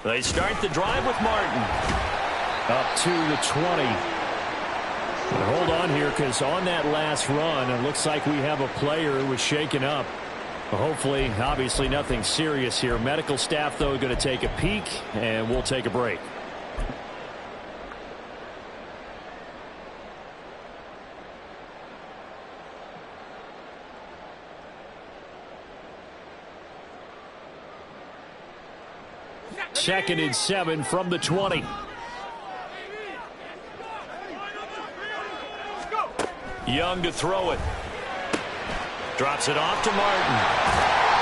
They start the drive with Martin. Up to the 20. But hold on here, because on that last run, it looks like we have a player who was shaken up. Hopefully, obviously nothing serious here. Medical staff, though, going to take a peek, and we'll take a break. Second and 7 from the 20. Young to throw it. Drops it off to Martin.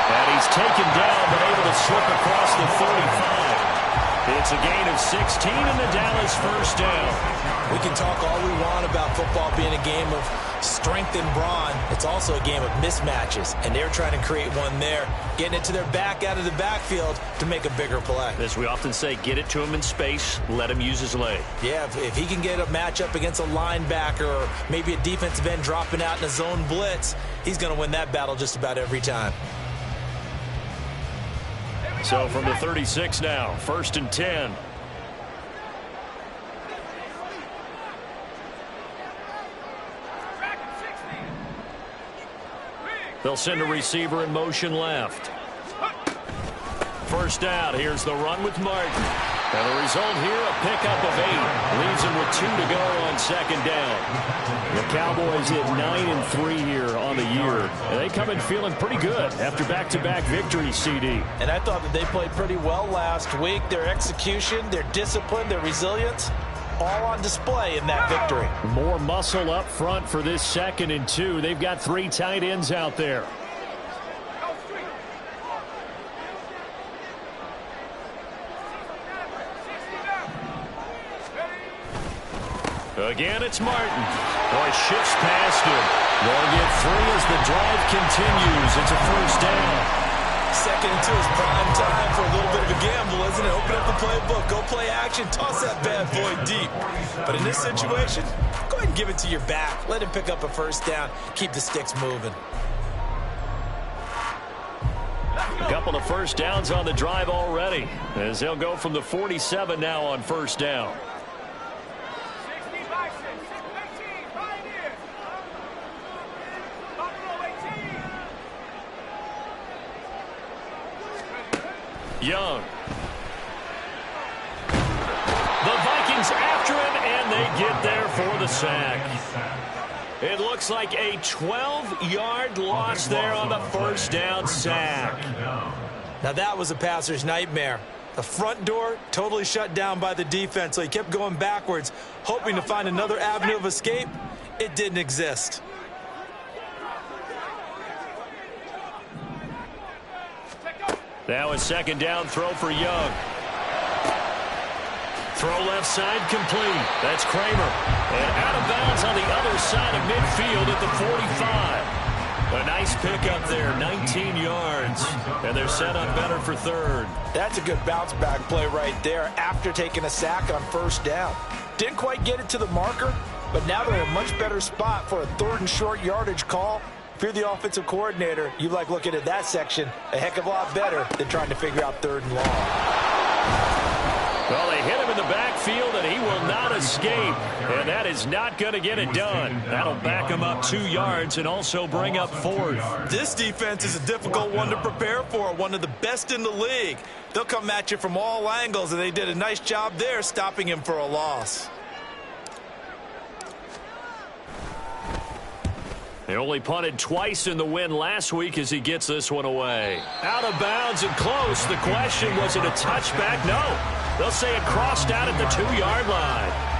And he's taken down, but able to slip across the 45. It's a gain of 16 and the Dallas first down. We can talk all we want about football being a game of strength and brawn. It's also a game of mismatches, and they're trying to create one there, getting it to their back out of the backfield to make a bigger play. As we often say, get it to him in space, let him use his leg. Yeah, if he can get a matchup against a linebacker or maybe a defensive end dropping out in a zone blitz, he's going to win that battle just about every time. So from the 36 now, 1st and 10. They'll send a receiver in motion left. First down. Here's the run with Martin. And the result here, a pickup of 8. Leaves him with 2 to go on 2nd down. The Cowboys hit 9-3 here on the year. And they come in feeling pretty good after back-to-back victories, CD. And I thought that they played pretty well last week. Their execution, their discipline, their resilience, all on display in that victory. More muscle up front for this 2nd and 2. They've got 3 tight ends out there. Again, it's Martin. Boy, shifts past him. They'll get 3 as the drive continues. It's a first down. 2nd and 2 is prime time for a little bit of a gamble, isn't it? Open up the playbook, go play action, toss that bad boy deep. But in this situation, go ahead and give it to your back. Let him pick up a first down. Keep the sticks moving. A couple of first downs on the drive already, as they'll go from the 47 now on first down. Young. The Vikings after him, and they get there for the sack. It looks like a 12-yard loss there on the first down sack. Now that was a passer's nightmare. The front door totally shut down by the defense, so he kept going backwards, hoping to find another avenue of escape. It didn't exist. Now a 2nd down throw for Young. Throw left side complete. That's Kramer. And out of bounds on the other side of midfield at the 45. A nice pickup there, 19 yards. And they're set up better for 3rd. That's a good bounce back play right there after taking a sack on first down. Didn't quite get it to the marker, but now they're in a much better spot for a 3rd and short yardage call. If you're the offensive coordinator, you like looking at that section a heck of a lot better than trying to figure out 3rd and long. Well, they hit him in the backfield, and he will not escape. And that is not going to get it done. That'll back him up 2 yards and also bring up 4th. This defense is a difficult one to prepare for, one of the best in the league. They'll come at you from all angles, and they did a nice job there stopping him for a loss. They only punted twice in the win last week as he gets this one away. Out of bounds and close. The question, was it a touchback? No. They'll say it crossed out at the 2-yard line.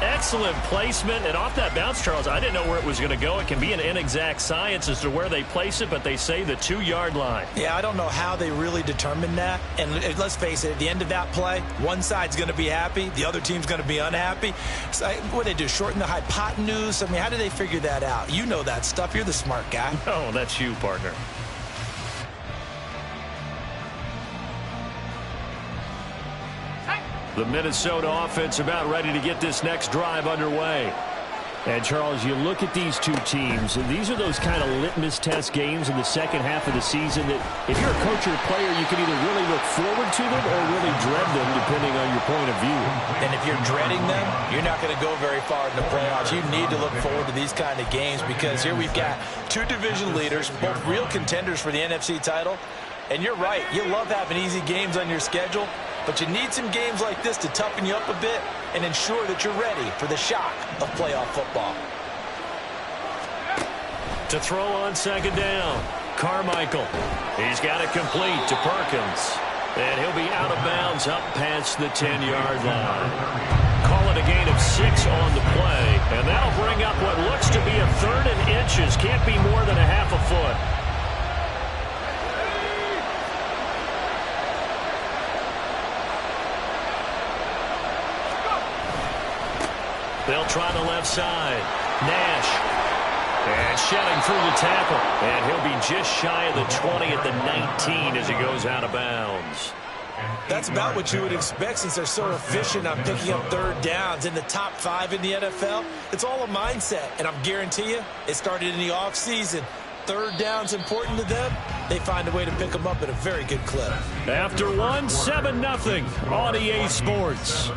Excellent placement. And off that bounce, Charles, I didn't know where it was going to go. It can be an inexact science as to where they place it, but they say the 2-yard line. Yeah, I don't know how they really determined that. And let's face it, at the end of that play, one side's going to be happy, the other team's going to be unhappy. So what do they do, shorten the hypotenuse? I mean, how do they figure that out? You know that stuff. You're the smart guy. Oh, that's you, partner. The Minnesota offense about ready to get this next drive underway. And, Charles, you look at these two teams, and these are those kind of litmus test games in the second half of the season that if you're a coach or a player, you can either really look forward to them or really dread them, depending on your point of view. And if you're dreading them, you're not going to go very far in the playoffs. You need to look forward to these kind of games because here we've got two division leaders, both real contenders for the NFC title. And you're right, you love having easy games on your schedule, but you need some games like this to toughen you up a bit and ensure that you're ready for the shock of playoff football. To throw on second down, Carmichael. He's got it complete to Perkins. And he'll be out of bounds up past the 10-yard line. Call it a gain of 6 on the play. And that'll bring up what looks to be a third and inches. Can't be more than a half a foot. They'll try the left side. Nash. And shedding through the tackle. And he'll be just shy of the 20 at the 19 as he goes out of bounds. That's about what you would expect since they're so efficient on picking up third downs in the top 5 in the NFL. It's all a mindset, and I'm guarantee you it started in the offseason. Third down's important to them. They find a way to pick them up at a very good clip. After one, 7-0 on EA Sports.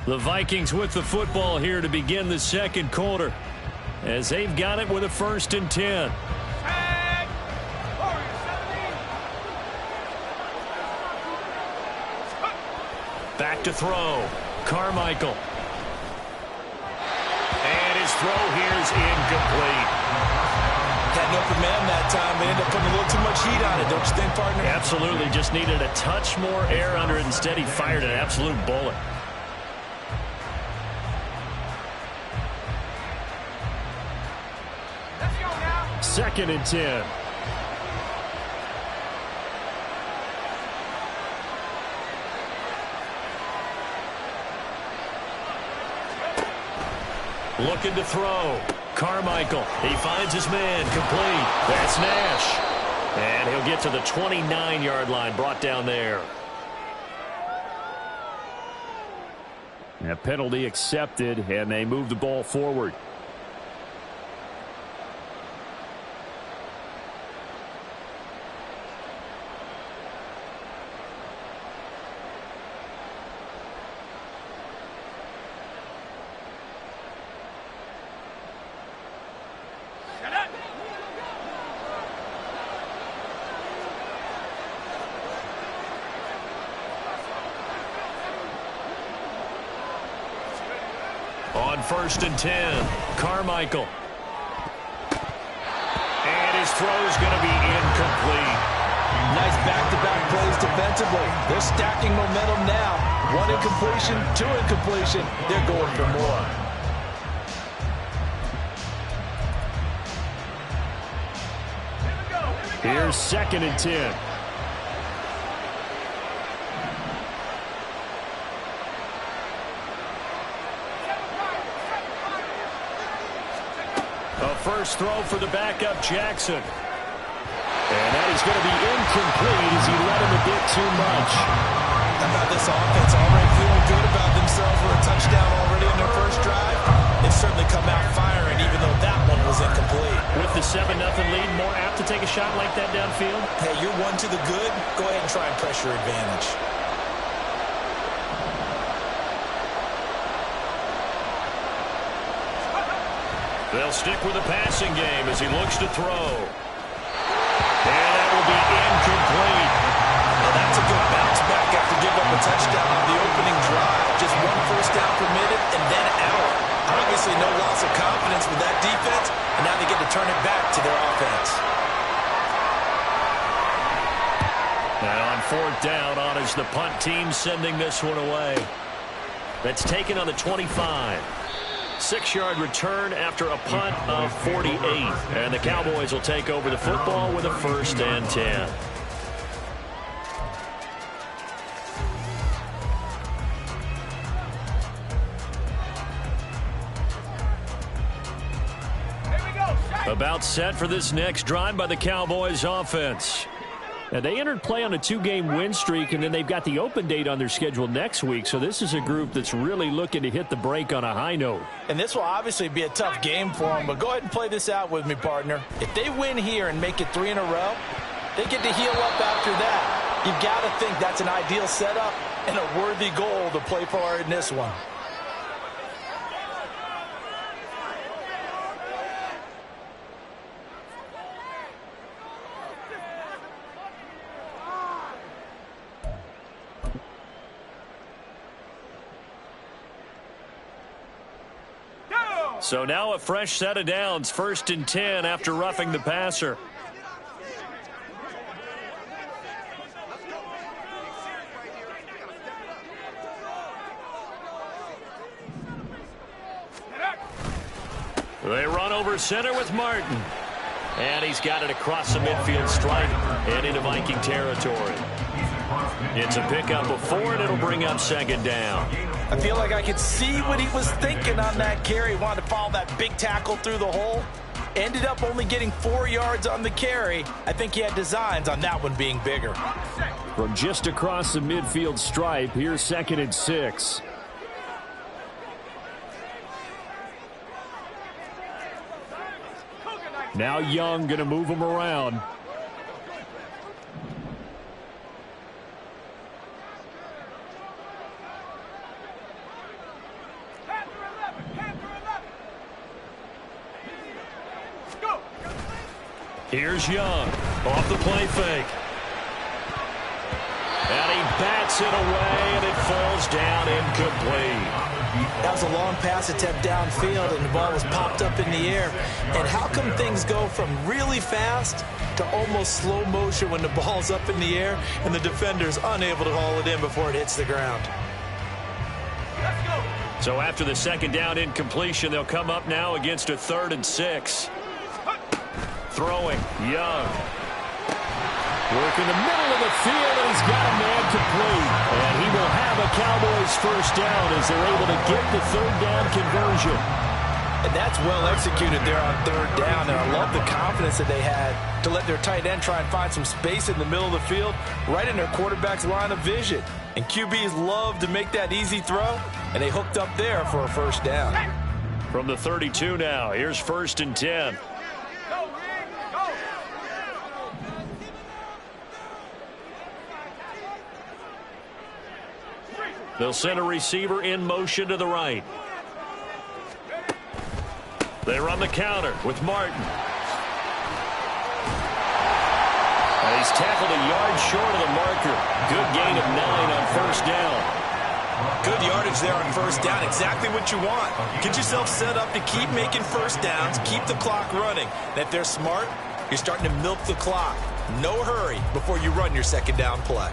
The Vikings with the football here to begin the second quarter as they've got it with a 1st and 10. Back to throw. Carmichael. And his throw here is incomplete. Got an open man that time. They ended up putting a little too much heat on it, don't you think, partner? Absolutely. Just needed a touch more air under it. Instead, he fired an absolute bullet. Second and 10. Looking to throw. Carmichael. He finds his man. Complete. That's Nash. And he'll get to the 29-yard line. Brought down there. A penalty accepted, and they move the ball forward. On 1st and 10, Carmichael. And his throw is going to be incomplete. Nice back-to-back plays defensively. They're stacking momentum now. 1 incompletion, 2 incompletion. They're going for more. Here's 2nd and 10. First throw for the backup, Jackson. And that is going to be incomplete as he let him a bit too much. How about this offense? Already feeling good about themselves with a touchdown already in their first drive. They've certainly come out firing, even though that one was incomplete. With the 7-0 lead, more apt to take a shot like that downfield? Hey, you're one to the good. Go ahead and try and press your advantage. They'll stick with the passing game as he looks to throw. And that will be incomplete. Well, that's a good bounce back after giving up a touchdown on the opening drive. Just 1 first down permitted and then out. Obviously no loss of confidence with that defense, and now they get to turn it back to their offense. And on 4th down, on is the punt team sending this one away. That's taken on the 25. 6-yard return after a punt of 48. And the Cowboys will take over the football with a 1st and 10. About set for this next drive by the Cowboys offense. And they entered play on a 2-game win streak, and then they've got the open date on their schedule next week. So this is a group that's really looking to hit the break on a high note. And this will obviously be a tough game for them, but go ahead and play this out with me, partner. If they win here and make it 3 in a row, they get to heal up after that. You've got to think that's an ideal setup and a worthy goal to play for in this one. So now a fresh set of downs, 1st and 10 after roughing the passer. They run over center with Martin. And he's got it across the midfield stripe and into Viking territory. It's a pickup of 4, and it'll bring up 2nd down. I feel like I could see what he was thinking on that carry. He wanted to follow that big tackle through the hole. Ended up only getting 4 yards on the carry. I think he had designs on that one being bigger. From just across the midfield stripe, here's 2nd and 6. Now Young going to move him around. Here's Young off the play fake. And he bats it away, and it falls down incomplete. That was a long pass attempt downfield, and the ball was popped up in the air. And how come things go from really fast to almost slow motion when the ball's up in the air and the defender's unable to haul it in before it hits the ground? So after the 2nd down incompletion, they'll come up now against a 3rd and 6. Throwing, Young. Work in the middle of the field, and he's got a man complete. And he will have a Cowboys 1st down as they're able to get the 3rd down conversion. And that's well executed there on 3rd down. And I love the confidence that they had to let their tight end try and find some space in the middle of the field, right in their quarterback's line of vision. And QBs love to make that easy throw, and they hooked up there for a 1st down. From the 32 now, here's 1st and 10. They'll send a receiver in motion to the right. They run the counter with Martin. And he's tackled a yard short of the marker. Good gain of 9 on 1st down. Good yardage there on 1st down. Exactly what you want. Get yourself set up to keep making 1st downs, keep the clock running. And if they're smart, you're starting to milk the clock. No hurry before you run your 2nd down play.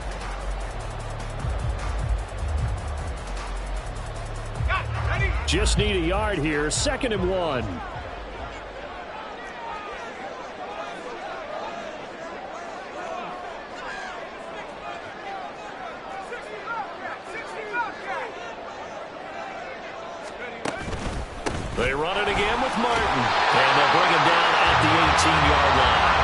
Just need a yard here. 2nd and 1. They run it again with Martin. And they'll bring him down at the 18-yard line.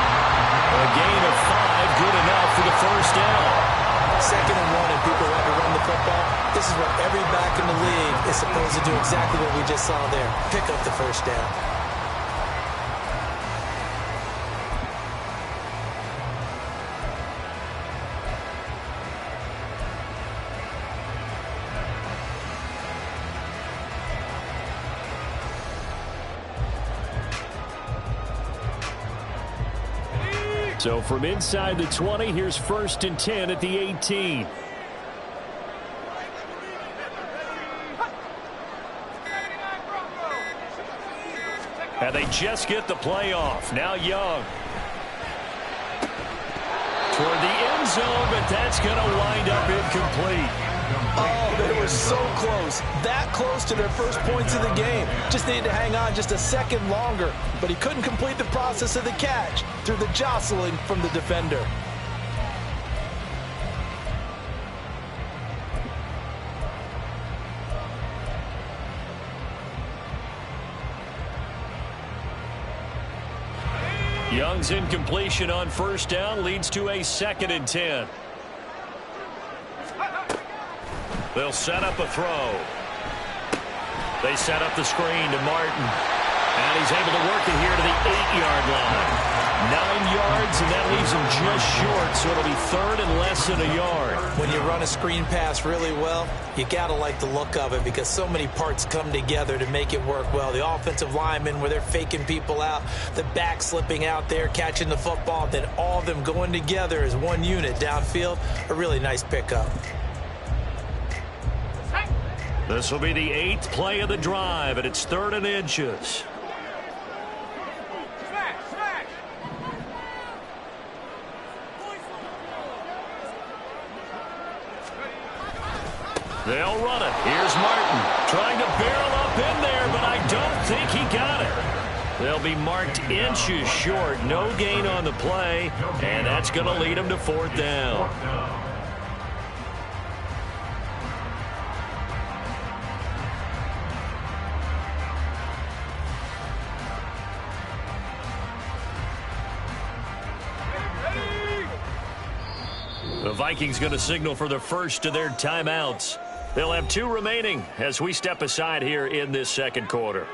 A gain of 5, good enough for the 1st down. 2nd and 1, and people want to run the football. This is what every back in the league is supposed to do, exactly what we just saw there. Pick up the 1st down. So from inside the 20, here's 1st and 10 at the 18. And they just get the play off. Now Young. Toward the end zone, but that's going to wind up incomplete. Oh, they were so close. That close to their first points of the game. Just needed to hang on just a second longer. But he couldn't complete the process of the catch through the jostling from the defender. Young's incompletion on first down leads to a 2nd and 10. They'll set up a throw. They set up the screen to Martin. And he's able to work it here to the 8-yard line. 9 yards, and that leaves him just short, so it'll be 3rd and less than a yard. When you run a screen pass really well, you got to like the look of it because so many parts come together to make it work well. The offensive linemen, where they're faking people out, the back slipping out there, catching the football, then all of them going together as one unit downfield. A really nice pickup. This will be the 8th play of the drive, and it's 3rd and inches. They'll run it. Here's Martin trying to barrel up in there, but I don't think he got it. They'll be marked inches short. No gain on the play, and that's going to lead them to 4th down. The Vikings going to signal for the first of their timeouts. They'll have 2 remaining as we step aside here in this 2nd quarter.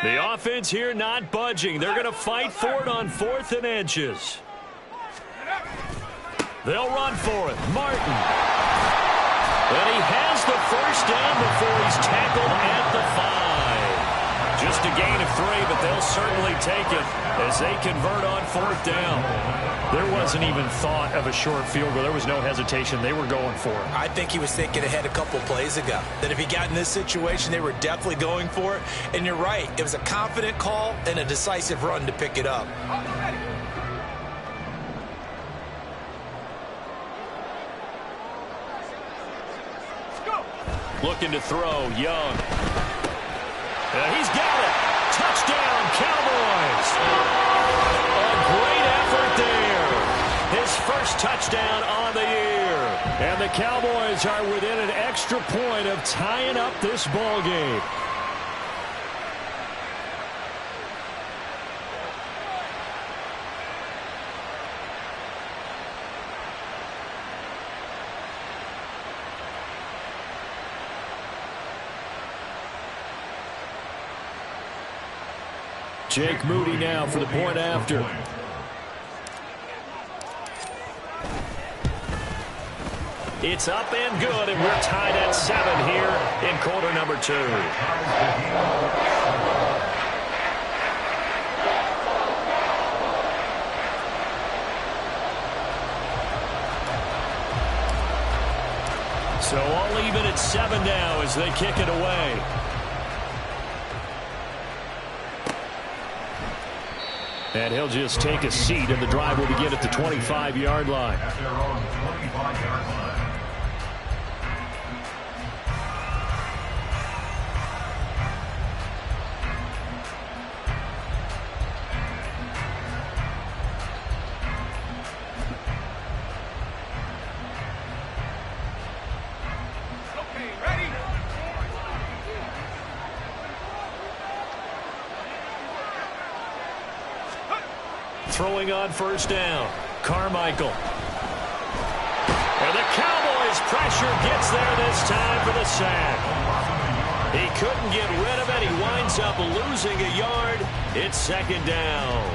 The offense here not budging. They're going to fight for it on 4th and inches. They'll run for it. Martin. And he has the first down before he's tackled at the 5. Just a gain of 3, but they'll certainly take it as they convert on 4th down. There wasn't even thought of a short field goal. There was no hesitation. They were going for it. I think he was thinking ahead a couple plays ago. That if he got in this situation, they were definitely going for it. And you're right. It was a confident call and a decisive run to pick it up. Looking to throw, Young. He's got it. Touchdown, Cowboys. A great effort there. His first touchdown on the year. And the Cowboys are within an extra point of tying up this ball game. Jake Moody now for the point after. It's up and good, and we're tied at 7 here in quarter number 2. So all even at 7 now as they kick it away. And he'll just take a seat, and the drive will begin at the 25-yard line. Throwing on first down, Carmichael. And the Cowboys pressure gets there this time for the sack. He couldn't get rid of it. He winds up losing a yard. It's 2nd down.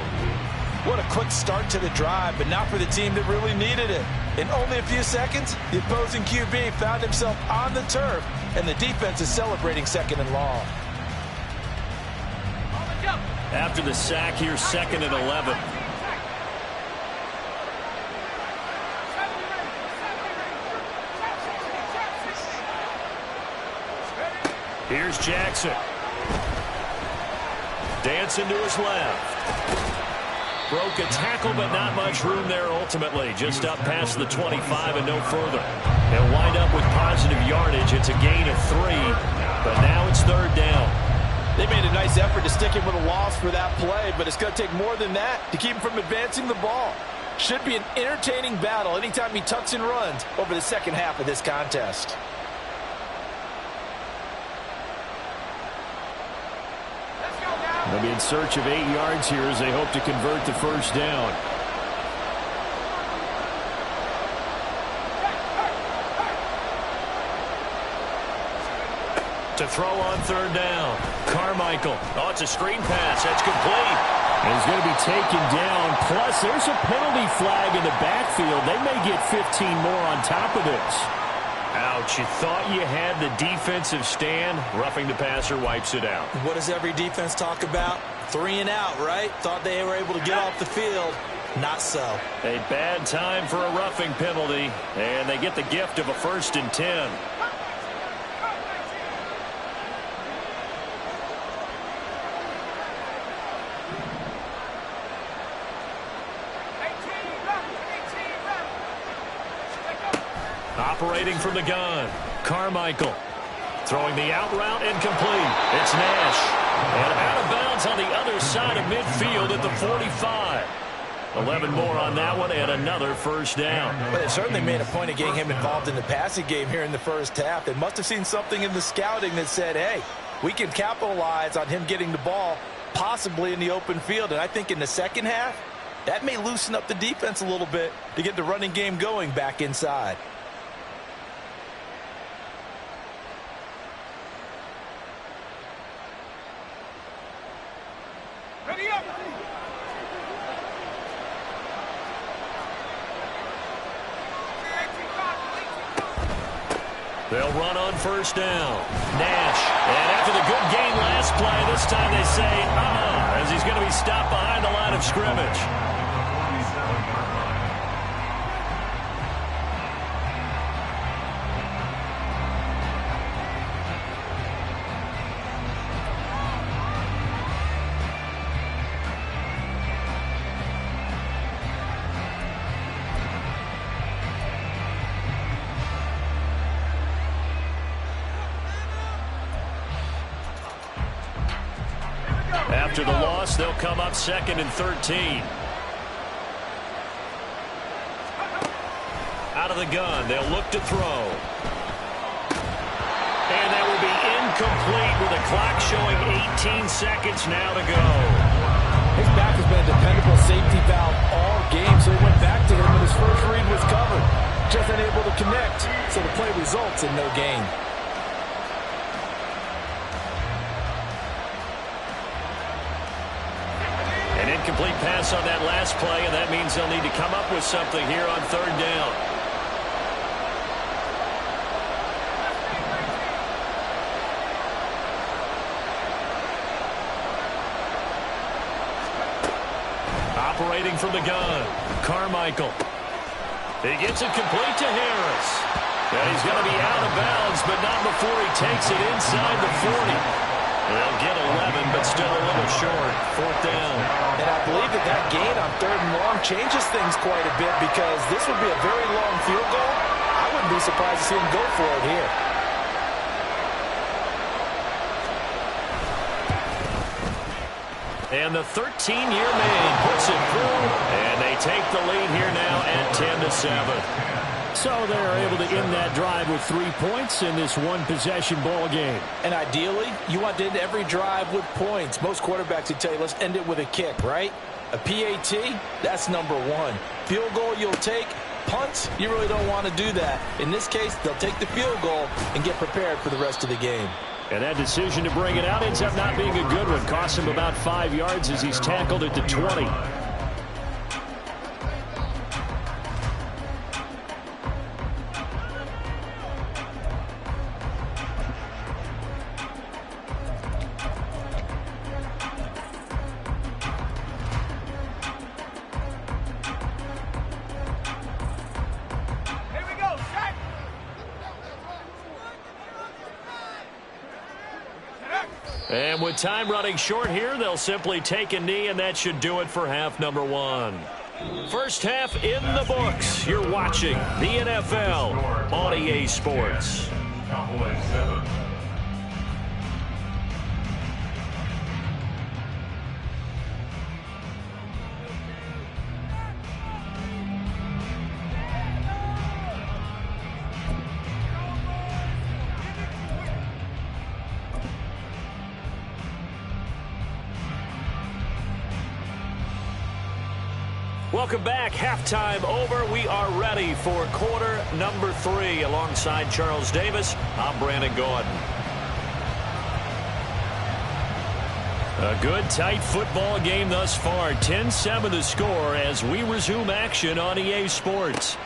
What a quick start to the drive, but not for the team that really needed it. In only a few seconds, the opposing QB found himself on the turf, and the defense is celebrating 2nd and long. After the sack, here's 2nd and 11. Here's Jackson. Dancing to his left. Broke a tackle, but not much room there ultimately. Just up past the 25 and no further. They'll wind up with positive yardage. It's a gain of 3, but now it's 3rd down. They made a nice effort to stick him with a loss for that play, but it's going to take more than that to keep him from advancing the ball. Should be an entertaining battle anytime he tucks and runs over the second half of this contest. They'll be in search of 8 yards here as they hope to convert the first down. To throw on third down. Carmichael. Oh, it's a screen pass. That's complete. And he's going to be taken down. Plus, there's a penalty flag in the backfield. They may get 15 more on top of this. Ouch. You thought you had the defensive stand. Roughing the passer wipes it out. What does every defense talk about? 3 and out, right? Thought they were able to get off the field. Not so. A bad time for a roughing penalty. And they get the gift of a 1st and 10. Operating from the gun, Carmichael. Throwing the out route and complete. It's Nash. And out of bounds on the other side of midfield at the 45. 11 more on that one and another first down. But they certainly made a point of getting him involved in the passing game here in the first half. They must have seen something in the scouting that said, hey, we can capitalize on him getting the ball possibly in the open field. And I think in the second half, that may loosen up the defense a little bit to get the running game going back inside. They'll run on first down. Nash. And after the good game last play, this time they say, as he's going to be stopped behind the line of scrimmage. After the loss, they'll come up 2nd and 13. Out of the gun, they'll look to throw. And that will be incomplete with the clock showing 18 seconds now to go. His back has been a dependable safety valve all game, so he went back to him when his first read was covered. Just unable to connect, so the play results in no gain. An incomplete pass on that last play, and that means they'll need to come up with something here on third down. Operating from the gun, Carmichael. He gets it complete to Harris. And he's going to be out of bounds, but not before he takes it inside the 40. They'll get 11, but still a little short. 4th down. And I believe that gain on 3rd and long changes things quite a bit because this would be a very long field goal. I wouldn't be surprised to see him go for it here. And the 13-year man puts it through, and they take the lead here now at 10-7. So they're able to end that drive with 3 points in this one-possession ball game. And ideally, you want to end every drive with points. Most quarterbacks would tell you, let's end it with a kick, right? A PAT, that's number 1. Field goal you'll take. Punts, you really don't want to do that. In this case, they'll take the field goal and get prepared for the rest of the game. And that decision to bring it out ends up not being a good one. Costs him about 5 yards as he's tackled at the 20. And with time running short here, they'll simply take a knee, and that should do it for half number 1. First half in the books. You're watching the NFL on EA Sports. Cowboys 7. Welcome back. Halftime over. We are ready for quarter number 3. Alongside Charles Davis, I'm Brandon Gordon. A good, tight football game thus far. 10-7 the score as we resume action on EA Sports.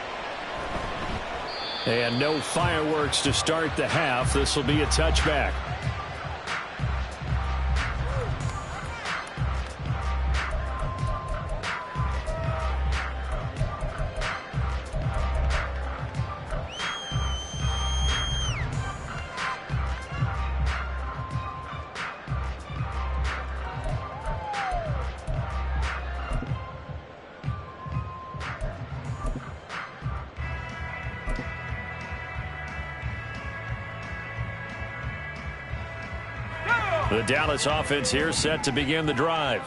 And no fireworks to start the half. This will be a touchback. The Dallas offense here set to begin the drive.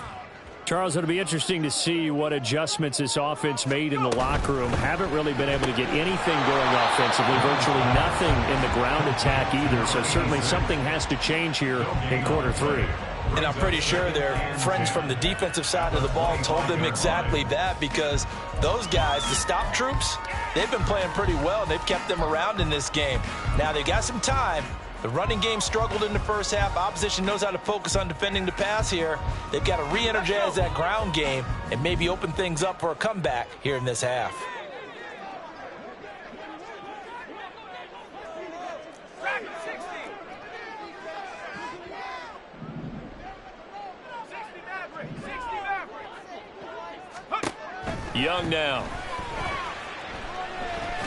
Charles, it'll be interesting to see what adjustments this offense made in the locker room. Haven't really been able to get anything going offensively, virtually nothing in the ground attack either. So certainly something has to change here in quarter 3. And I'm pretty sure their friends from the defensive side of the ball told them exactly that, because those guys, the stop troops, they've been playing pretty well. They've kept them around in this game. Now they've got some time. The running game struggled in the first half. Opposition knows how to focus on defending the pass here. They've got to re-energize that ground game and maybe open things up for a comeback here in this half. Young now.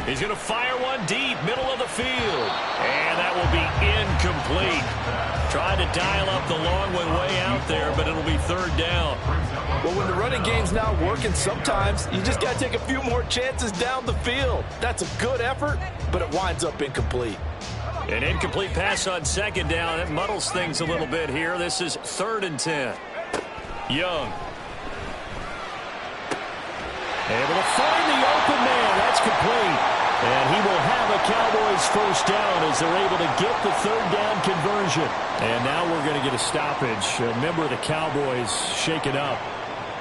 He's going to fire one deep, middle of the field. And that will be incomplete. Tried to dial up the long one way out there, but it'll be third down. Well, when the running game's not working, sometimes you just got to take a few more chances down the field. That's a good effort, but it winds up incomplete. An incomplete pass on second down. It muddles things a little bit here. This is 3rd and 10. Young. Able to find the open man. That's complete. And he will have a Cowboys first down as they're able to get the 3rd down conversion. And now we're going to get a stoppage. A member of the Cowboys shaken up.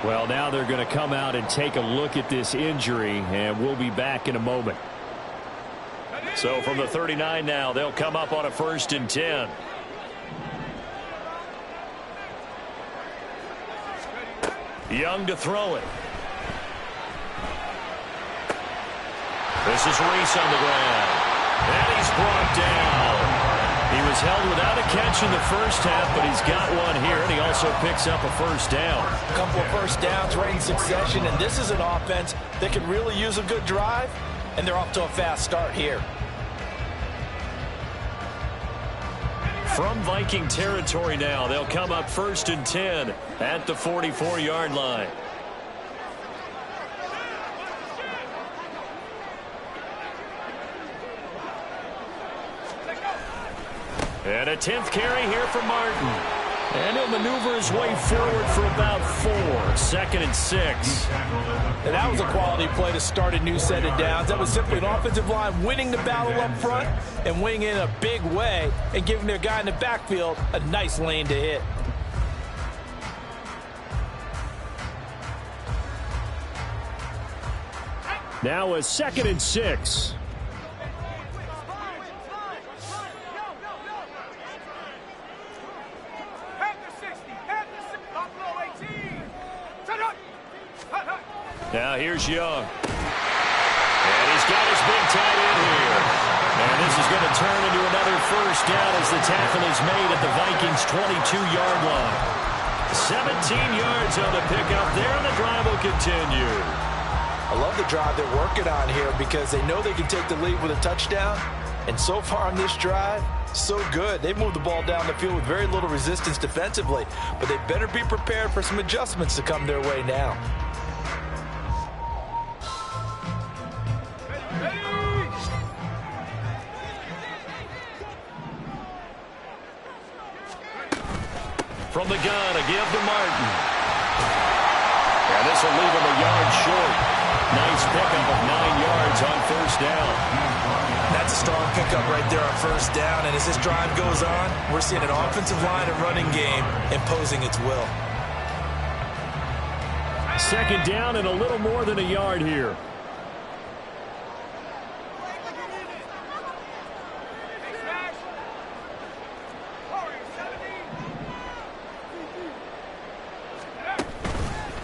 Well, now they're going to come out and take a look at this injury, and we'll be back in a moment. So from the 39 now, they'll come up on a 1st and 10. Young to throw it. This is Reese on the ground. And he's brought down. He was held without a catch in the first half, but he's got one here, and he also picks up a 1st down. A couple of first downs right in succession, and this is an offense that could really use a good drive, and they're off to a fast start here. From Viking territory now, they'll come up 1st and 10 at the 44-yard line. And a 10th carry here for Martin. And he'll maneuver his way forward for about 4. 2nd and 6. And that was a quality play to start a new set of downs. That was simply an offensive line winning the battle up front and winning in a big way and giving their guy in the backfield a nice lane to hit. Now a 2nd and 6. Now here's Young. And he's got his big tight end here. And this is going to turn into another 1st down as the tackle is made at the Vikings' 22-yard line. 17 yards on the pickup there, and the drive will continue. I love the drive they're working on here because they know they can take the lead with a touchdown. And so far on this drive, so good. They've moved the ball down the field with very little resistance defensively. But they better be prepared for some adjustments to come their way now. From the gun, a give to Martin. And this will leave him a yard short. Nice pickup of 9 yards on 1st down. That's a strong pickup right there on 1st down. And as this drive goes on, we're seeing an offensive line and running game imposing its will. Second down and a little more than a yard here.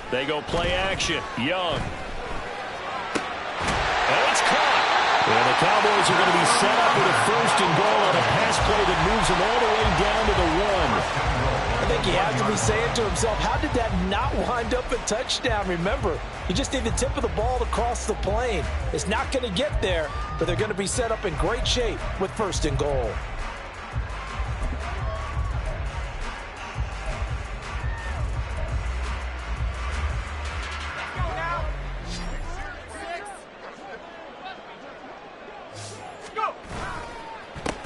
They go play action. Young. And it's caught. And the Cowboys are going to be set up with a 1st and goal on a pass play that moves them all the way down to the 1. I think he has to be saying to himself, how did that not wind up a touchdown? Remember, you just need the tip of the ball to cross the plane. It's not going to get there, but they're going to be set up in great shape with 1st and goal.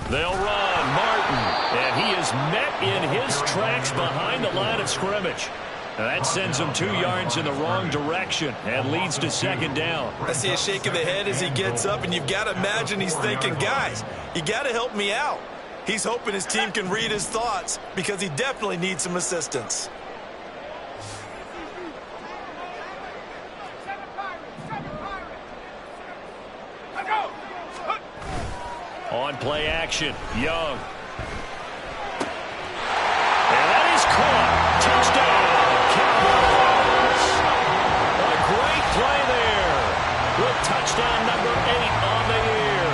They'll run. Martin. And he is met in his tracks behind the line of scrimmage. And that sends him 2 yards in the wrong direction and leads to 2nd down. I see a shake of the head as he gets up, and you've got to imagine he's thinking, guys, you got to help me out. He's hoping his team can read his thoughts because he definitely needs some assistance. On play action, Young. And that is caught. Touchdown, Cowboys. A great play there with touchdown number 8 on the year.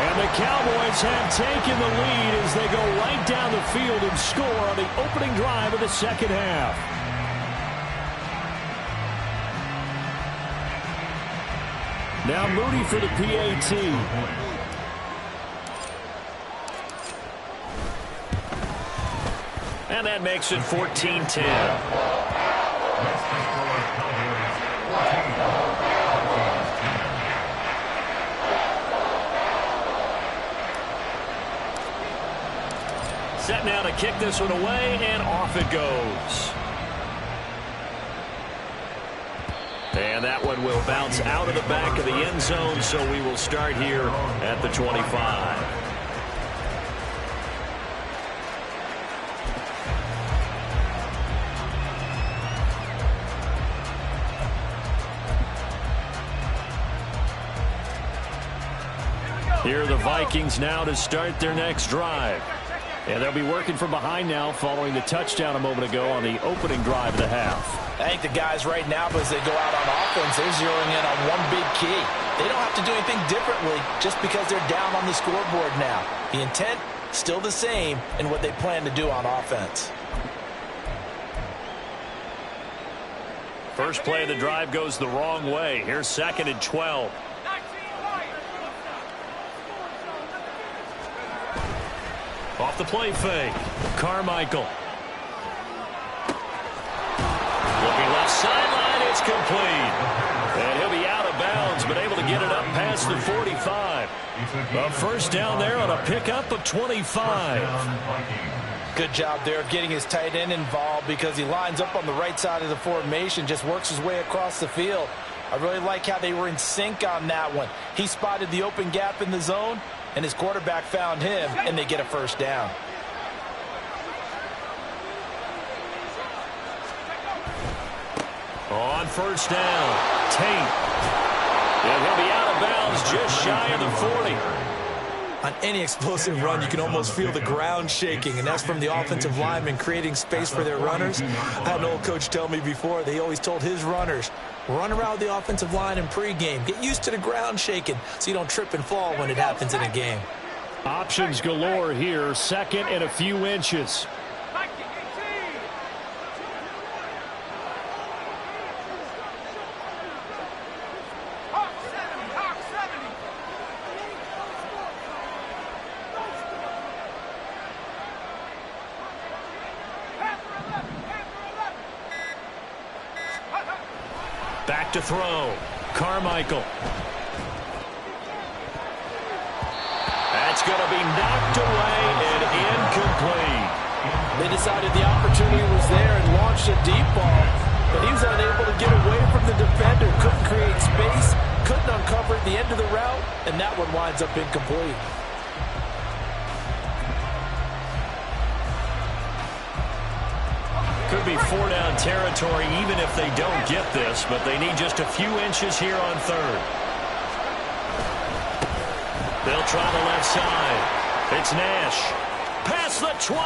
And the Cowboys have taken the lead as they go right down the field and score on the opening drive of the 2nd half. Now Moody for the PAT. And that makes it 14-10. Set now to kick this one away, and off it goes. And that one will bounce out of the back of the end zone, so we will start here at the 25. Here are the Vikings now to start their next drive. And they'll be working from behind now following the touchdown a moment ago on the opening drive of the half. I think the guys right now, as they go out on offense, they're zeroing in on one big key. They don't have to do anything differently just because they're down on the scoreboard now. The intent, still the same in what they plan to do on offense. First play of the drive goes the wrong way. Here's 2nd and 12. Off the play fake. Carmichael. Looking left sideline. It's complete. And he'll be out of bounds, but able to get it up past the 45. A 1st down there on a pickup of 25. Good job there of getting his tight end involved because he lines up on the right side of the formation, just works his way across the field. I really like how they were in sync on that one. He spotted the open gap in the zone, and his quarterback found him, and they get a 1st down. On 1st down, Tate. And he'll be out of bounds just shy of the 40. On any explosive run, you can almost feel the ground shaking, and that's from the offensive linemen creating space for their runners. I had an old coach tell me before, they always told his runners, run around the offensive line in pregame. Get used to the ground shaking so you don't trip and fall when it happens in a game. Options galore here. 2nd and a few inches. Back to throw. Carmichael. That's going to be knocked away and incomplete. They decided the opportunity was there and launched a deep ball, but he was unable to get away from the defender. Couldn't create space, couldn't uncover the end of the route, and that one winds up incomplete. Could be 4-down territory even if they don't get this, but they need just a few inches here on third. They'll try the left side. It's Nash. Past the 20.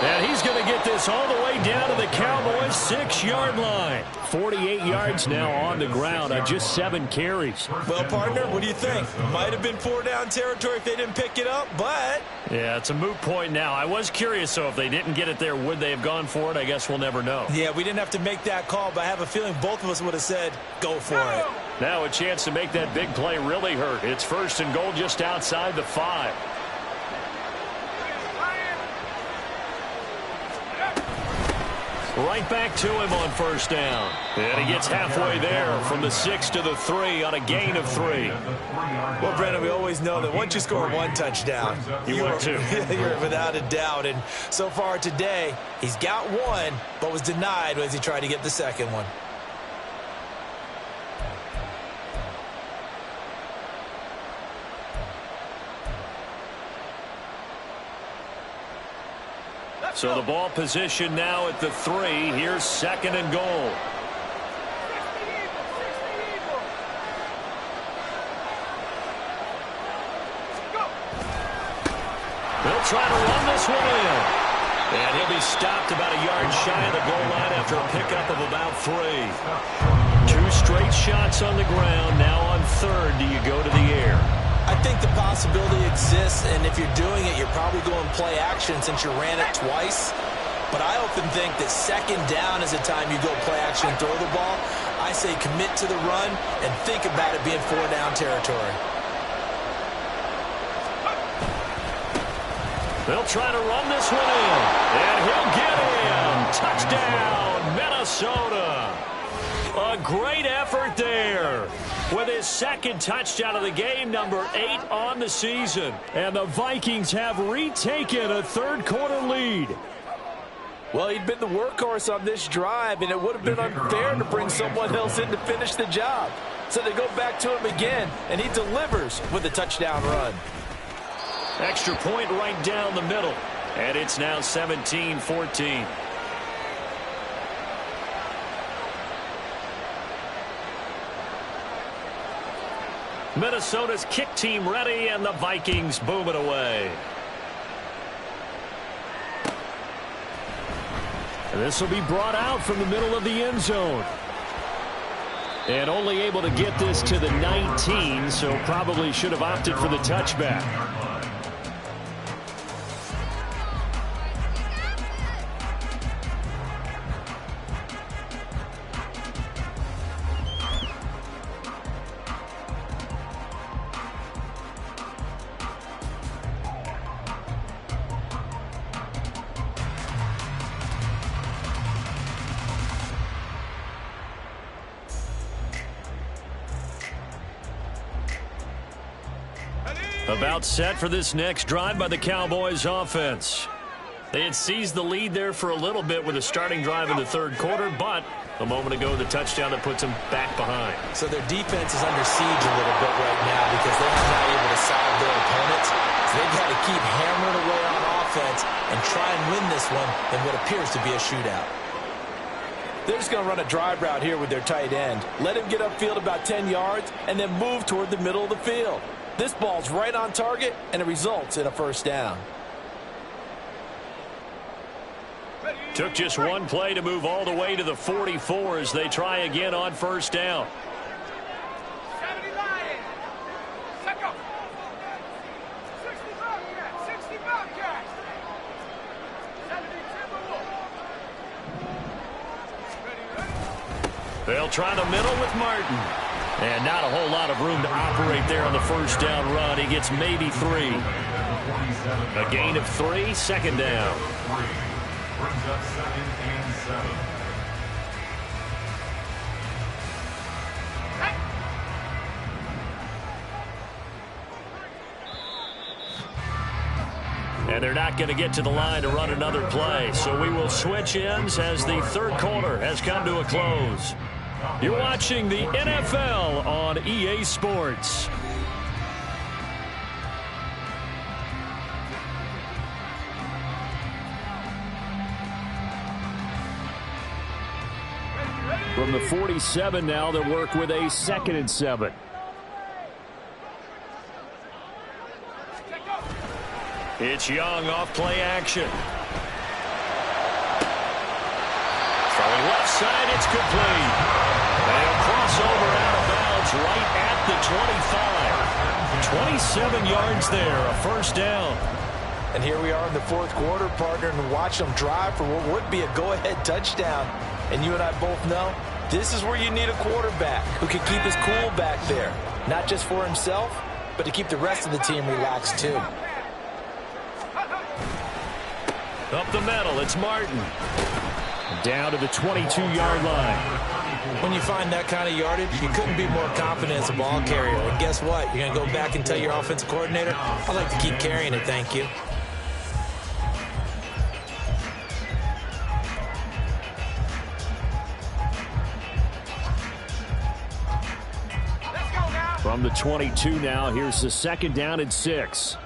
And he's going to get this all the way down to the Cowboys' 6-yard line. 48 yards now on the ground on just 7 carries. Well, partner, what do you think? Might have been 4-down territory if they didn't pick it up, but... Yeah, it's a moot point now. I was curious, so if they didn't get it there, would they have gone for it? I guess we'll never know. Yeah, we didn't have to make that call, but I have a feeling both of us would have said, go for it. Now a chance to make that big play really hurt. It's 1st and goal just outside the 5. Right back to him on 1st down. And he gets halfway there from the 6 to the 3 on a gain of 3. Well, Brandon, we always know that once you score 1 touchdown, you're without a doubt. And so far today, he's got 1, but was denied as he tried to get the second one. So the ball position now at the 3. Here's 2nd and goal. They'll try to run this one in. And he'll be stopped about a yard shy of the goal line after a pickup of about 3. 2 straight shots on the ground. Now on 3rd, do you go to the air? I think the possibility exists, and if you're doing it, you're probably going play action since you ran it twice. But I often think that 2nd down is the time you go play action and throw the ball. I say commit to the run and think about it being 4-down territory. They'll try to run this one in, and he'll get in. Touchdown, Minnesota. A great effort there with his 2nd touchdown of the game, number 8 on the season. And the Vikings have retaken a 3rd quarter lead. Well, he'd been the workhorse on this drive, and it would have been unfair to bring someone else in to finish the job. So they go back to him again, and he delivers with a touchdown run. Extra point right down the middle. And it's now 17-14. Minnesota's kick team ready, and the Vikings boom it away. And this will be brought out from the middle of the end zone. And only able to get this to the 19, so probably should have opted for the touchback. About set for this next drive by the Cowboys offense. They had seized the lead there for a little bit with a starting drive in the 3rd quarter, but a moment ago the touchdown that puts them back behind. So their defense is under siege a little bit right now because they're not able to solve their opponents. So they've got to keep hammering away on offense and try and win this one in what appears to be a shootout. They're just going to run a drive route here with their tight end. Let him get upfield about 10 yards and then move toward the middle of the field. This ball's right on target, and it results in a 1st down. Took just one play to move all the way to the 44 as they try again on 1st down. They'll try the middle with Martin. And not a whole lot of room to operate there on the 1st down run. He gets maybe 3. A gain of 3, 2nd down. And they're not going to get to the line to run another play. So we will switch ends as the 3rd quarter has come to a close. You're watching the NFL on EA Sports. From the 47 now, they'll work with a 2nd and 7. It's Young off play action. Throwing left side, it's complete. And a crossover out of bounds right at the 25. 27 yards there, a first down. And here we are in the 4th quarter, partner, and watch them drive for what would be a go-ahead touchdown. And you and I both know this is where you need a quarterback who can keep his cool back there. Not just for himself, but to keep the rest of the team relaxed too. Up the middle, it's Martin. Down to the 22-yard line. When you find that kind of yardage, you couldn't be more confident as a ball carrier. And guess what? You're going to go back and tell your offensive coordinator, I'd like to keep carrying it, thank you. From the 22 now, here's the 2nd down and 6.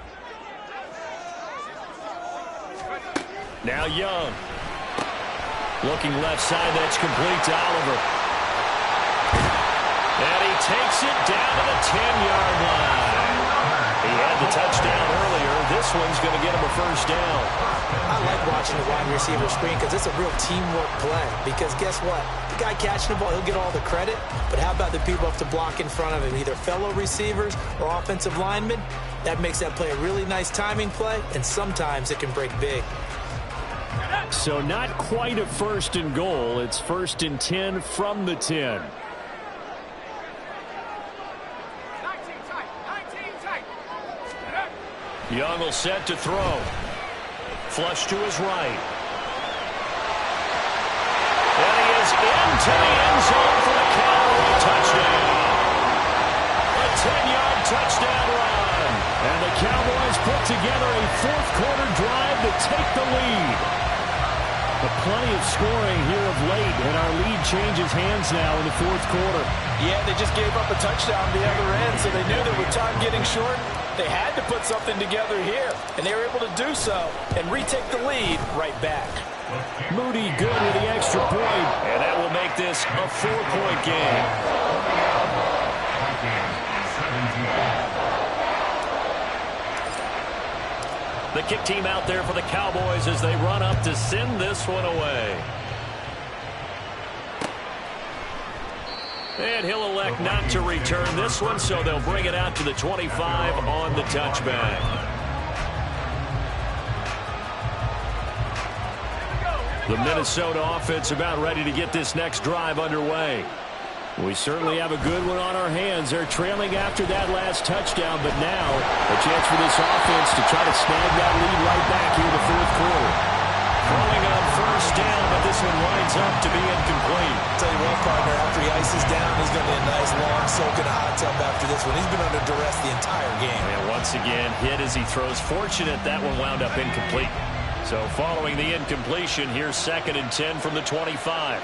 Now Young. Looking left side, that's complete to Oliver. And he takes it down to the 10-yard line. He had the touchdown earlier. This one's going to get him a first down. I like watching the wide receiver screen because it's a real teamwork play. Because guess what? The guy catching the ball, he'll get all the credit. But how about the people up to block in front of him, either fellow receivers or offensive linemen? That makes that play a really nice timing play, and sometimes it can break big. So not quite a 1st and goal. It's 1st and 10 from the 10. Young will set to throw. Flush to his right. And he is into the end zone for the Cowboys touchdown. A 10-yard touchdown run. And the Cowboys put together a 4th quarter drive to take the lead. But plenty of scoring here of late, and our lead changes hands now in the 4th quarter. Yeah, they just gave up a touchdown to the other end, so they knew that with time getting short, they had to put something together here. And they were able to do so and retake the lead right back. Moody good with the extra point. And that will make this a 4-point game. The kick team out there for the Cowboys as they run up to send this one away. And he'll elect not to return this one, so they'll bring it out to the 25 on the touchback. The Minnesota offense about ready to get this next drive underway. We certainly have a good one on our hands. They're trailing after that last touchdown, but now a chance for this offense to try to snag that lead right back here in the 4th quarter. Throwing on first down, but this one winds up to be incomplete. Tell you what, partner, after he ices down, he's going to be a nice long soak in a hot tub after this one. He's been under duress the entire game. And once again, hit as he throws. Fortunate that one wound up incomplete. So following the incompletion, here's 2nd and 10 from the 25.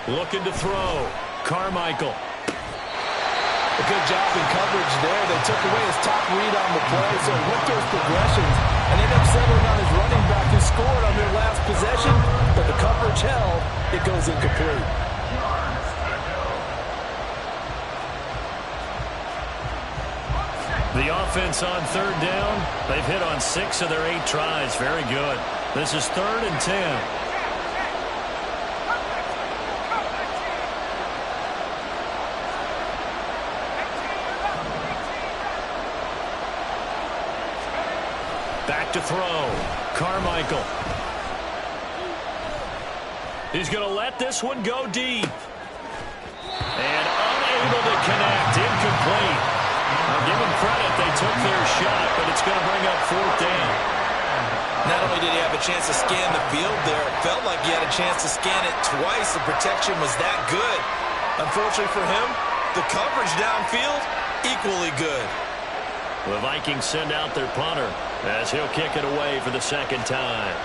Looking to throw. Carmichael. A good job in coverage there. They took away his top read on the play, so he went through his progressions and ended up settling on his running back who scored on their last possession, but the coverage held. It goes incomplete. The offense on 3rd down. They've hit on 6 of their 8 tries. Very good. This is 3rd and 10. Back to throw. Carmichael. He's going to let this one go deep. And unable to connect. Incomplete. I'll give them credit. They took their shot, but it's going to bring up 4th down. Not only did he have a chance to scan the field there, it felt like he had a chance to scan it twice. The protection was that good. Unfortunately for him, the coverage downfield, equally good. The Vikings send out their punter as he'll kick it away for the 2nd time.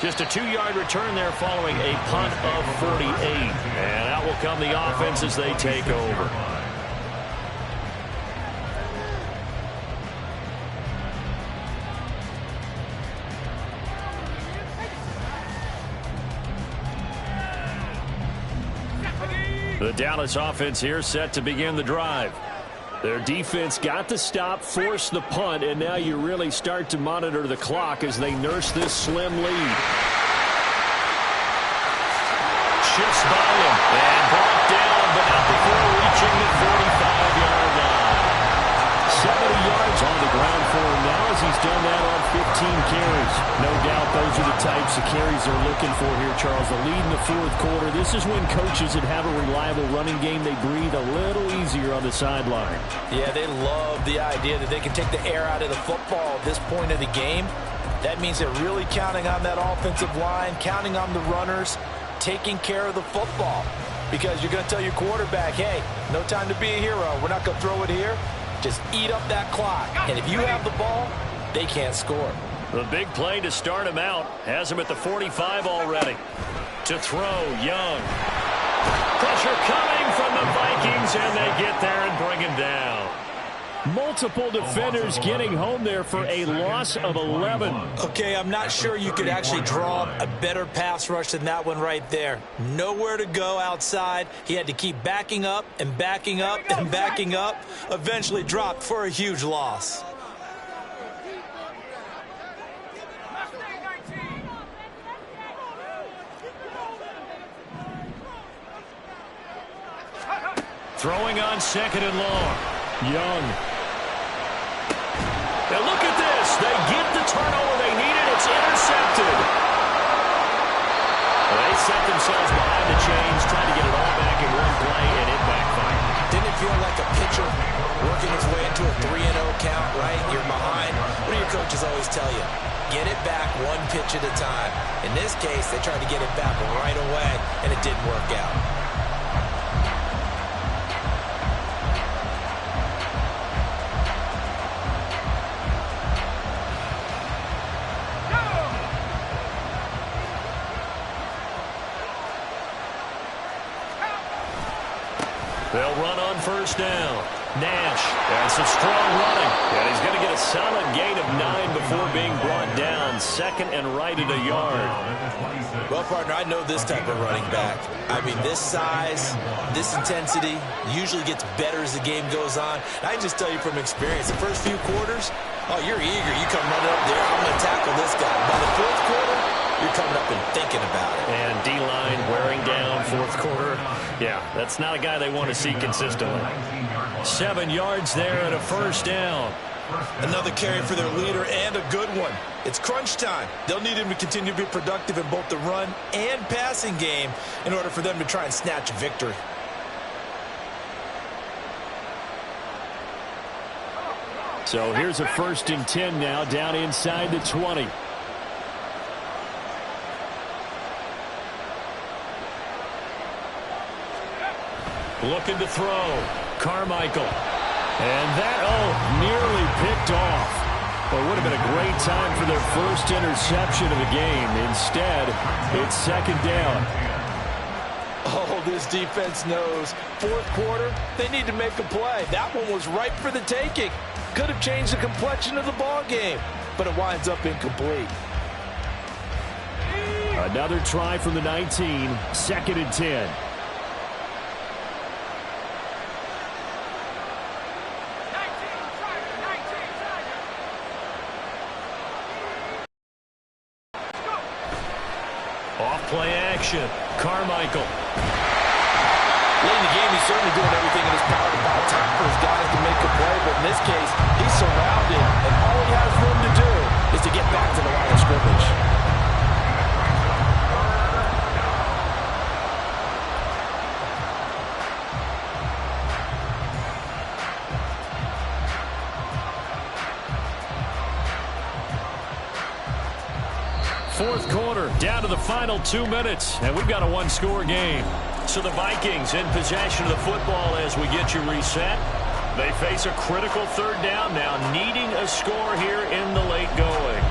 Just a 2-yard return there following a punt of 48. And out will come the offense as they take over. The Dallas offense here set to begin the drive. Their defense got the stop, forced the punt, and now you really start to monitor the clock as they nurse this slim lead. Shifts by him and brought down, but not before reaching the 45-yard line. 70 yards on the ground for him now as he's done that on 15 carries. No doubt those are the types of carries they're looking for here, Charles. The lead in the fourth quarter. This is when coaches that have a reliable running game, they breathe a little easier on the sideline. Yeah, they love the idea that they can take the air out of the football at this point of the game. That means they're really counting on that offensive line, counting on the runners, taking care of the football. Because you're going to tell your quarterback, hey, no time to be a hero. We're not going to throw it here. Just eat up that clock. And if you have the ball, they can't score. The big play to start him out has him at the 45 already. To throw, Young. Pressure coming from the Vikings, and they get there and bring him down. Multiple defenders getting home there for a loss of 11. Okay, I'm not sure you could actually draw a better pass rush than that one right there. Nowhere to go outside. He had to keep backing up and backing up and backing up. Eventually dropped for a huge loss. Throwing on 2nd and long. Young. Now look at this. They get the turnover they needed. It's intercepted. Well, they set themselves behind the chains, trying to get it all back in one play, and it backfired. Didn't it feel like a pitcher working his way into a 3-0 count, right? You're behind. What do your coaches always tell you? Get it back one pitch at a time. In this case, they tried to get it back right away, and it didn't work out. They'll run on 1st down. Nash has some strong running. And he's going to get a solid gain of 9 before being brought down. 2nd and right at a yard. Well, partner, I know this type of running back. I mean, this size, this intensity usually gets better as the game goes on. I can just tell you from experience, the first few quarters, oh, you're eager. You come running up there. I'm going to tackle this guy. By the 4th quarter, you're coming up and thinking about it. And D-line wearing down 4th quarter. Yeah, that's not a guy they want to see consistently. 7 yards there and a 1st down. Another carry for their leader and a good one. It's crunch time. They'll need him to continue to be productive in both the run and passing game in order for them to try and snatch a victory. So here's a 1st and 10 now down inside the 20. Looking to throw. Carmichael. And that, nearly picked off. Well, it would have been a great time for their first interception of the game. Instead, it's 2nd down. Oh, this defense knows. 4th quarter, they need to make a play. That one was ripe for the taking. Could have changed the complexion of the ball game, but it winds up incomplete. Another try from the 19, 2nd and 10. Off-play action. Carmichael. Late in the game, he's certainly doing everything in his power to buy time for his guys to make a play, but in this case, he's surrounded, and all he has room to do is to get back to the line of scrimmage. Fourth quarter, down to the final 2 minutes, and we've got a one-score game. So the Vikings in possession of the football as we get you reset. They face a critical 3rd down now, needing a score here in the late going.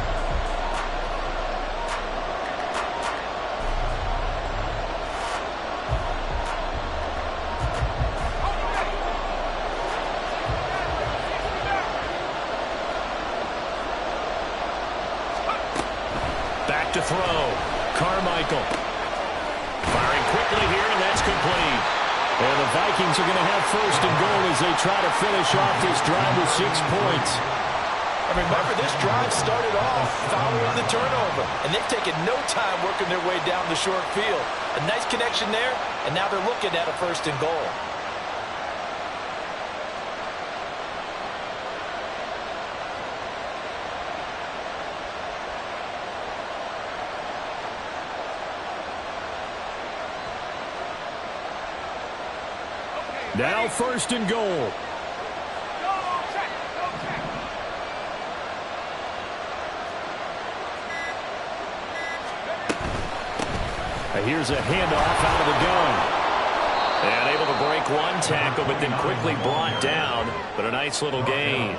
throw. Carmichael. Firing quickly here, and that's complete. And the Vikings are going to have first and goal as they try to finish off this drive with 6 points. And remember, this drive started off following the turnover, and they've taken no time working their way down the short field. A nice connection there, and now they're looking at a first and goal. Now first and goal. Here's a handoff out of the gun. And able to break one tackle, but then quickly brought down. But a nice little gain.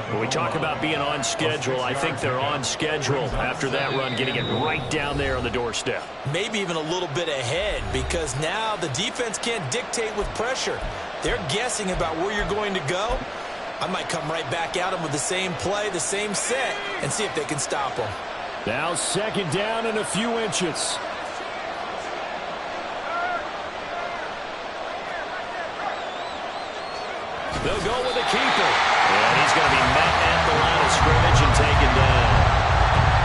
When we talk about being on schedule, I think they're on schedule after that run, getting it right down there on the doorstep. Maybe even a little bit ahead, because now the defense can't dictate with pressure. They're guessing about where you're going to go. I might come right back at them with the same play, the same set, and see if they can stop them. Now second down and a few inches. They'll go with the keeper. And he's going to be met at the line of scrimmage and taken down.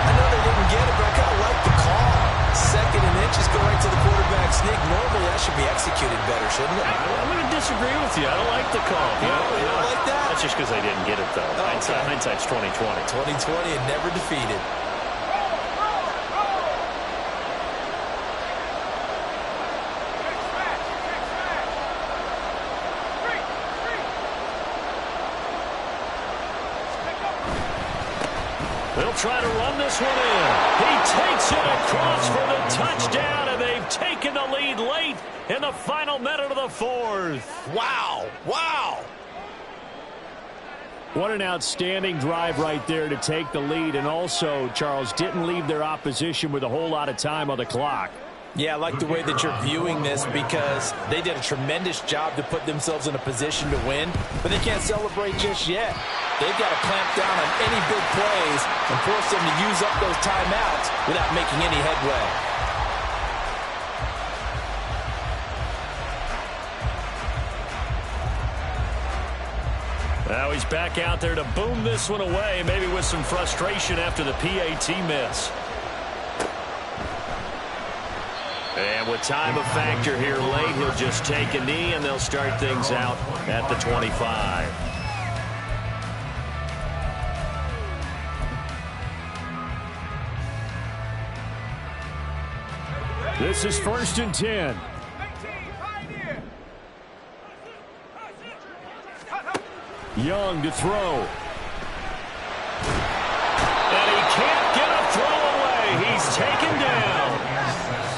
I know they didn't get it, but I kind of like the call. Second and inches go right to the quarterback sneak. Normally, that should be executed better, shouldn't it? I'm going to disagree with you. I don't like the call. You don't like that? That's just because they didn't get it, though. Oh, okay. Hindsight's 20/20. 20/20 and never defeated. They'll try to run this one in. He takes it across for the touchdown, and they've taken the lead late in the final minute of the fourth. Wow. Wow. What an outstanding drive right there to take the lead. And also, Charles, didn't leave their opposition with a whole lot of time on the clock. Yeah, I like the way that you're viewing this, because they did a tremendous job to put themselves in a position to win, but they can't celebrate just yet. They've got to clamp down on any big plays and force them to use up those timeouts without making any headway. Now he's back out there to boom this one away, maybe with some frustration after the PAT miss. And with time of factor here late, he'll just take a knee, and they'll start things out at the 25. This is first and 10. Young to throw. And he can't get a throw away. He's taken down.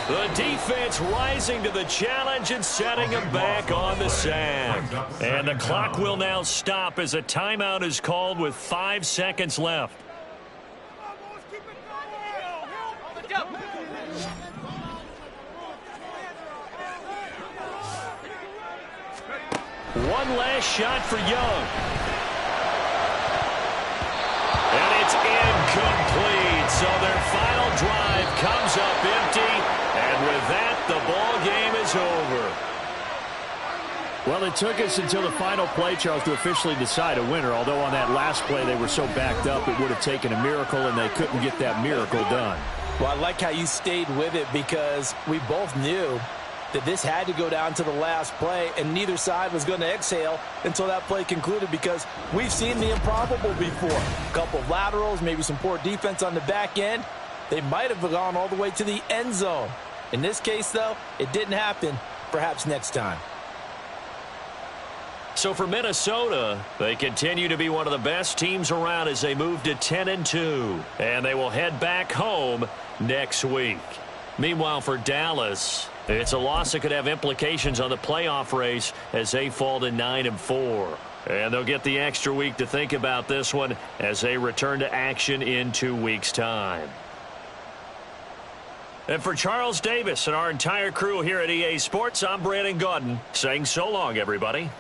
The defense rising to the challenge and setting him back on the sack. And the clock will now stop as a timeout is called with 5 seconds left. One last shot for Young. And it's incomplete. So their final drive comes up empty. And with that, the ball game is over. Well, it took us until the final play, Charles, to officially decide a winner. Although on that last play they were so backed up, it would have taken a miracle, and they couldn't get that miracle done. Well, I like how you stayed with it, because we both knew that this had to go down to the last play, and neither side was going to exhale until that play concluded, because we've seen the improbable before. A couple of laterals, maybe some poor defense on the back end. They might have gone all the way to the end zone. In this case, though, it didn't happen. Perhaps next time. So for Minnesota, they continue to be one of the best teams around as they move to 10-2. And they will head back home next week. Meanwhile, for Dallas, it's a loss that could have implications on the playoff race as they fall to 9-4. And they'll get the extra week to think about this one as they return to action in 2 weeks' time. And for Charles Davis and our entire crew here at EA Sports, I'm Brandon Gaudin saying so long, everybody.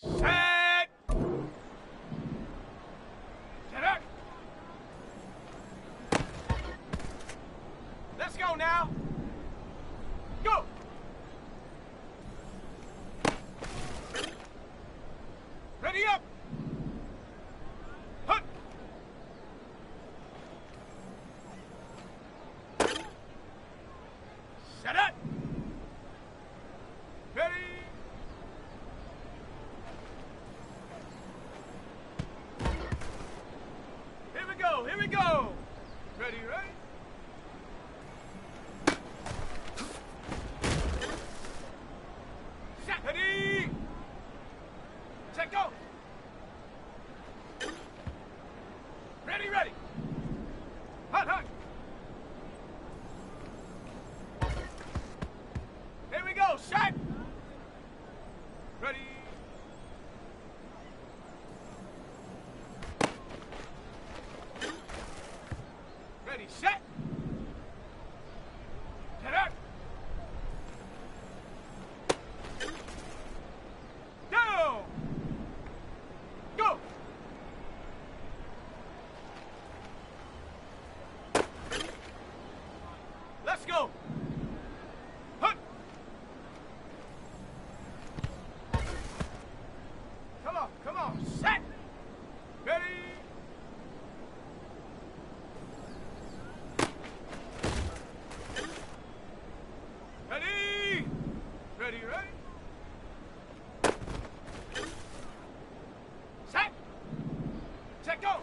Set! Set up! Let's go now! Go! Ready up! Hut! Set up! Ready! Here we go, here we go! Ready, ready? Set! Ready! Set, go! Ready, ready! Hut, hut! Here we go, set! Ready? Ready, set! Set up! Down! Go! Let's go! Hut! Come on, set! Ready? Ready? Ready, ready? Set! Set, go!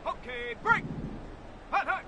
Okay, break! Hut, hut!